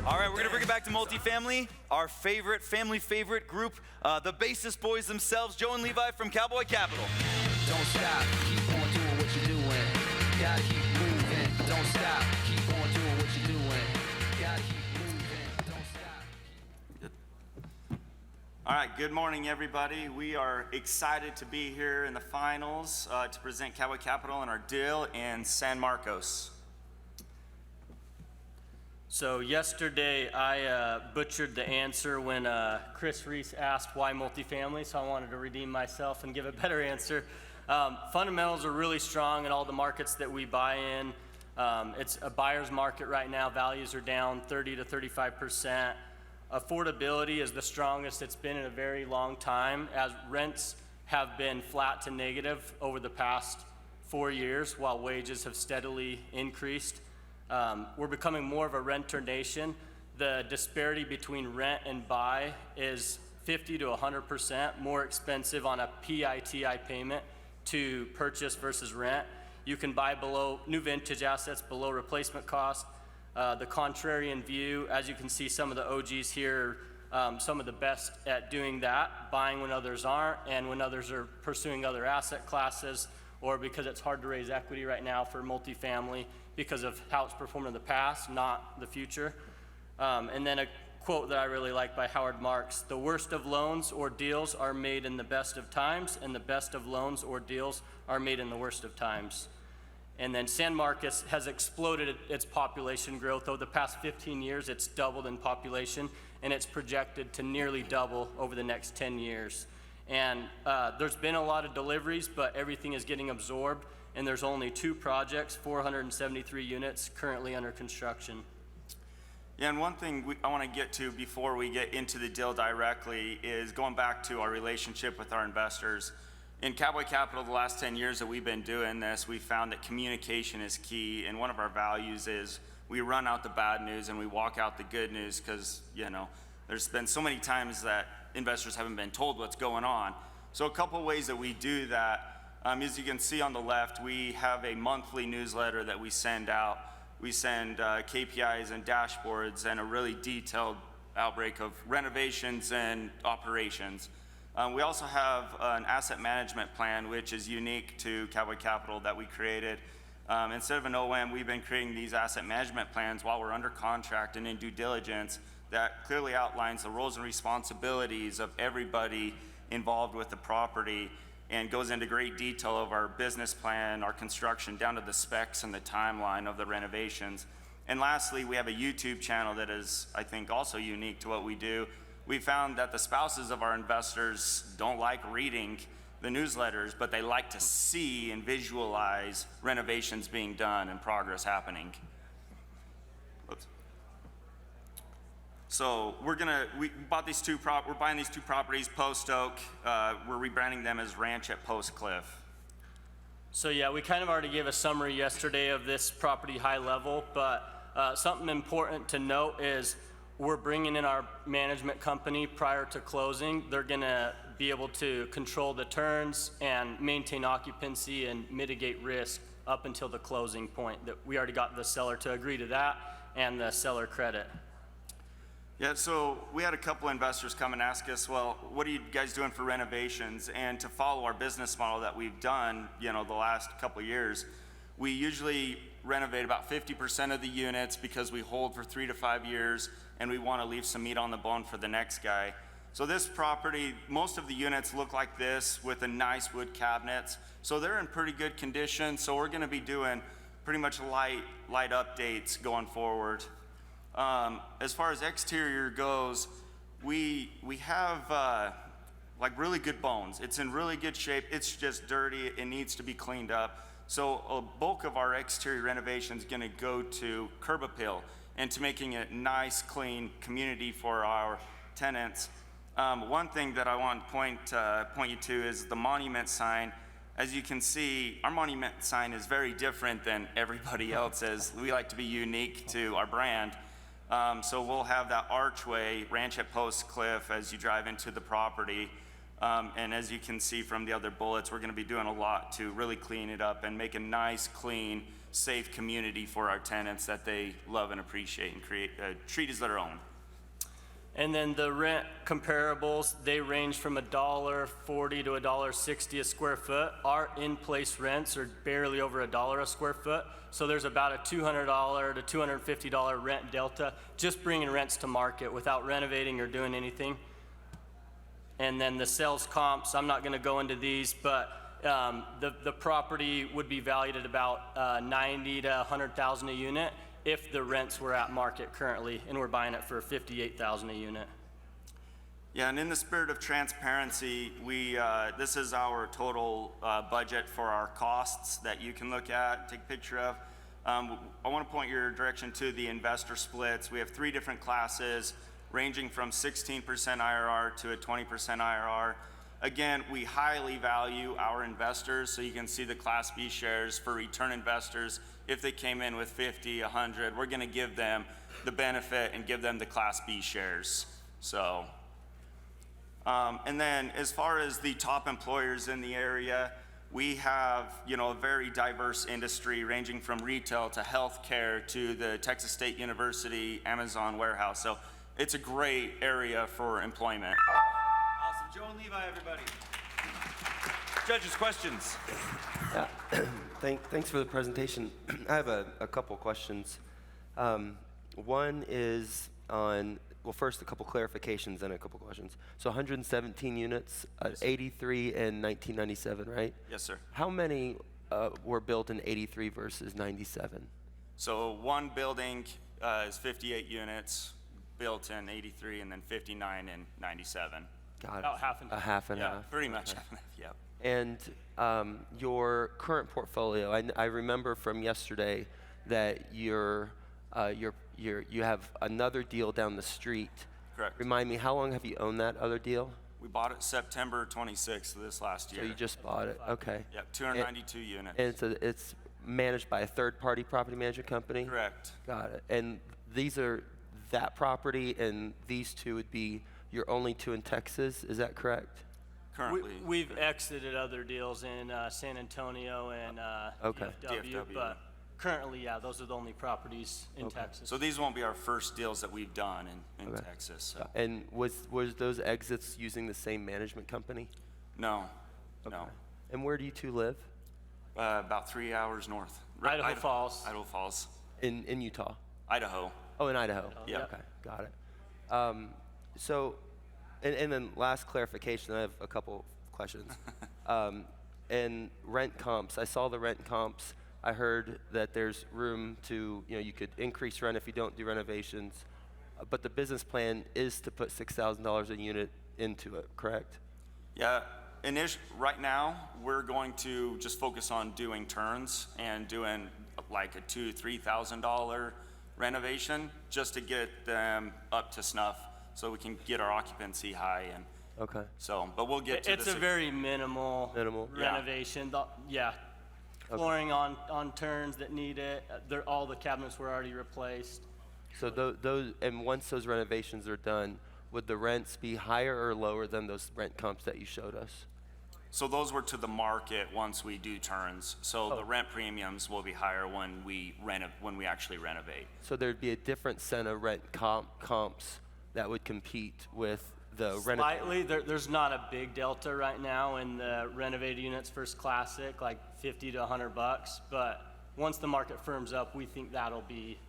All right, we're gonna bring it back to multifamily. Our favorite, family favorite group, the basis boys themselves, Joe and Levi from Cowboy Capital. Don't stop, keep on doing what you're doing. Gotta keep moving. Don't stop, keep on doing what you're doing. Gotta keep moving. Don't stop. All right, good morning, everybody. We are excited to be here in the finals to present Cowboy Capital and our deal in San Marcos. So yesterday I butchered the answer when Chris Reese asked why multifamily, so I wanted to redeem myself and give a better answer. Fundamentals are really strong in all the markets that we buy in. It's a buyer's market right now. Values are down 30 to 35%. Affordability is the strongest it's been in a very long time, as rents have been flat to negative over the past 4 years while wages have steadily increased. We're becoming more of a renter nation. The disparity between rent and buy is 50 to 100% more expensive on a PITI payment to purchase versus rent. You can buy below new vintage assets below replacement cost. The contrarian view, as you can see, some of the OGs here, some of the best at doing that, buying when others aren't, and when others are pursuing other asset classes, or because it's hard to raise equity right now for multifamily because of how it's performed in the past, not the future. And then a quote that I really like by Howard Marks: the worst of loans or deals are made in the best of times, and the best of loans or deals are made in the worst of times. And then San Marcos has exploded its population growth. Over the past 15 years, it's doubled in population, and it's projected to nearly double over the next 10 years. And there's been a lot of deliveries, but everything is getting absorbed, and there's only 2 projects, 473 units currently under construction. Yeah, and one thing I want to get to before we get into the deal directly is going back to our relationship with our investors. In Cowboy Capital, the last 10 years that we've been doing this, we found that communication is key, and one of our values is we run out the bad news and we walk out the good news, because, you know, there's been so many times that investors haven't been told what's going on. So a couple ways that we do that, as you can see on the left, we have a monthly newsletter that we send out. We send KPIs and dashboards and a really detailed outbreak of renovations and operations. We also have an asset management plan, which is unique to Cowboy Capital that we created. Instead of an OM, we've been creating these asset management plans while we're under contract and in due diligence that clearly outlines the roles and responsibilities of everybody involved with the property and goes into great detail of our business plan, our construction, down to the specs and the timeline of the renovations. And lastly, we have a YouTube channel that is, I think, also unique to what we do. We found that the spouses of our investors don't like reading the newsletters, but they like to see and visualize renovations being done and progress happening. Oops. So we're buying these 2 properties, Post Oak. We're rebranding them as Ranch at Post Cliff. So yeah, we kind of already gave a summary yesterday of this property high level, but something important to note is we're bringing in our management company prior to closing. They're gonna be able to control the turns and maintain occupancy and mitigate risk up until the closing point. That we already got the seller to agree to that and the seller credit. Yeah, so we had a couple investors come and ask us, well, what are you guys doing for renovations? And to follow our business model that we've done, you know, the last couple of years, we usually renovate about 50% of the units because we hold for 3 to 5 years and we want to leave some meat on the bone for the next guy. So this property, most of the units look like this with the nice wood cabinets. So they're in pretty good condition. So we're going to be doing pretty much light updates going forward. As far as exterior goes, we have like really good bones. It's in really good shape. It's just dirty. It needs to be cleaned up. So a bulk of our exterior renovation is going to go to curb appeal and to making it nice, clean community for our tenants. One thing that I want to point you to is the monument sign. As you can see, our monument sign is very different than everybody else's. We like to be unique to our brand. So we'll have that archway, Ranch at Post Cliff, as you drive into the property. And as you can see from the other bullets, we're going to be doing a lot to really clean it up and make a nice, clean safe community for our tenants that they love and appreciate and treat as their own. And then the rent comparables, they range from $1.40 to $1.60 a square foot. Our in-place rents are barely over $1 a square foot. So there's about a $200 to $250 rent delta, just bringing rents to market without renovating or doing anything. And then the sales comps, I'm not gonna go into these, but the property would be valued at about 90 to 100,000 a unit if the rents were at market currently, and we're buying it for 58,000 a unit. Yeah, and in the spirit of transparency, this is our total budget for our costs that you can look at, take a picture of. I want to point your direction to the investor splits. We have 3 different classes, ranging from 16% IRR to a 20% IRR. Again, we highly value our investors, so you can see the Class B shares for return investors. If they came in with 50, 100, we're going to give them the benefit and give them the Class B shares. So, and then as far as the top employers in the area, we have, a very diverse industry ranging from retail to healthcare to the Texas State University Amazon warehouse. So it's a great area for employment. Awesome. Joe and Levi, everybody. Judges, questions? Thanks for the presentation. I have a couple questions. One is on, well, first a couple clarifications and a couple questions. So 117 units, 83 in 1997, right? Yes, sir. How many were built in 83 versus 97? So one building is 58 units, built in 83, and then 59 in 97. Got it. About half and half. A half and Yeah, half. pretty much. Yep. And your current portfolio, I remember from yesterday that you have another deal down the street. Correct. Remind me, how long have you owned that other deal? We bought it September 26th of this last year. So you just bought it, okay. Yep, 292 units. And it's managed by a third-party property management company? Correct. Got it. And these are that property, and these two would be your only 2 in Texas, is that correct? Currently. We've exited other deals in San Antonio and Okay. DFW, but currently, yeah, those are the only properties in Texas. So these won't be our first deals that we've done in Okay. Texas. So. And was those exits using the same management company? No, no. And where do you 2 live? About 3 hours north. Idaho Falls. Idaho Falls. In Utah? Idaho. Oh, in Idaho? Yeah. Okay, got it. So, and then last clarification, I have a couple questions. And rent comps, I saw the rent comps. I heard that there's room to, you could increase rent if you don't do renovations, but the business plan is to put $6,000 a unit into it, correct? Yeah, right now, we're going to just focus on doing turns and doing like a $2,000 to $3,000 renovation just to get them up to snuff so we can get our occupancy high. And Okay. so, but we'll get to It's a very minimal Yeah. renovation. Yeah. Flooring on turns that need it. All the cabinets were already replaced. So those, and once those renovations are done, would the rents be higher or lower than those rent comps that you showed us? So those were to the market once we do turns. So the rent premiums will be higher when we actually renovate. So there'd be a different set of rent comps that would compete with the Slightly. There's not a big delta right now in the renovated units versus classic, like 50 to 100 bucks. But once the market firms up, we think that'll be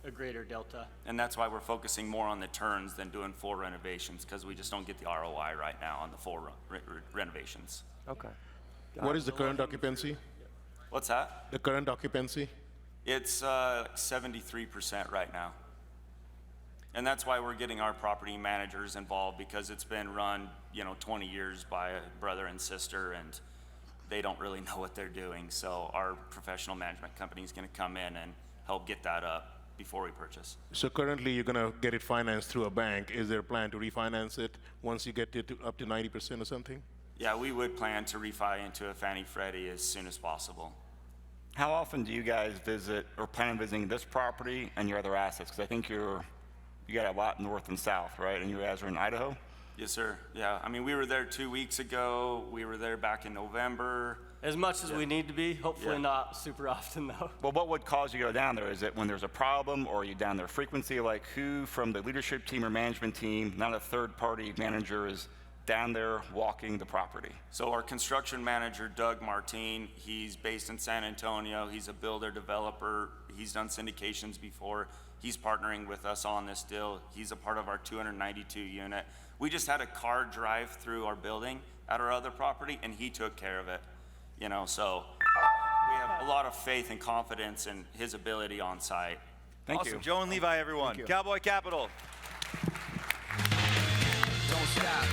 a greater delta. And that's why we're focusing more on the turns than doing full renovations, because we just don't get the ROI right now on the full renovations. Okay. What is the current occupancy? What's that? The current occupancy? It's 73% right now. And that's why we're getting our property managers involved, because it's been run, 20 years by a brother and sister, and they don't really know what they're doing. So our professional management company is going to come in and help get that up before we purchase. So currently you're going to get it financed through a bank. Is there a plan to refinance it once you get it up to 90% or something? Yeah, we would plan to refi into a Fannie Freddie as soon as possible. How often do you guys visit or plan on visiting this property and your other assets? Because I think you got a lot north and south, right? And you guys are in Idaho? Yes, sir. Yeah, I mean, we were there 2 weeks ago. We were there back in November. As much as we need to be, hopefully Yeah. not super often though. Well, what would cause you to go down there? Is it when there's a problem, or are you down there frequency? Like, who from the leadership team or management team, not a third-party manager, is down there walking the property? So our construction manager, Doug Martin, he's based in San Antonio. He's a builder developer. He's done syndications before. He's partnering with us on this deal. He's a part of our 292 unit. We just had a car drive through our building at our other property, and he took care of it. You know, so we have a lot of faith and confidence in his ability on site. Thank Awesome. you. Joe and Levi, everyone. Cowboy Capital. Don't stop,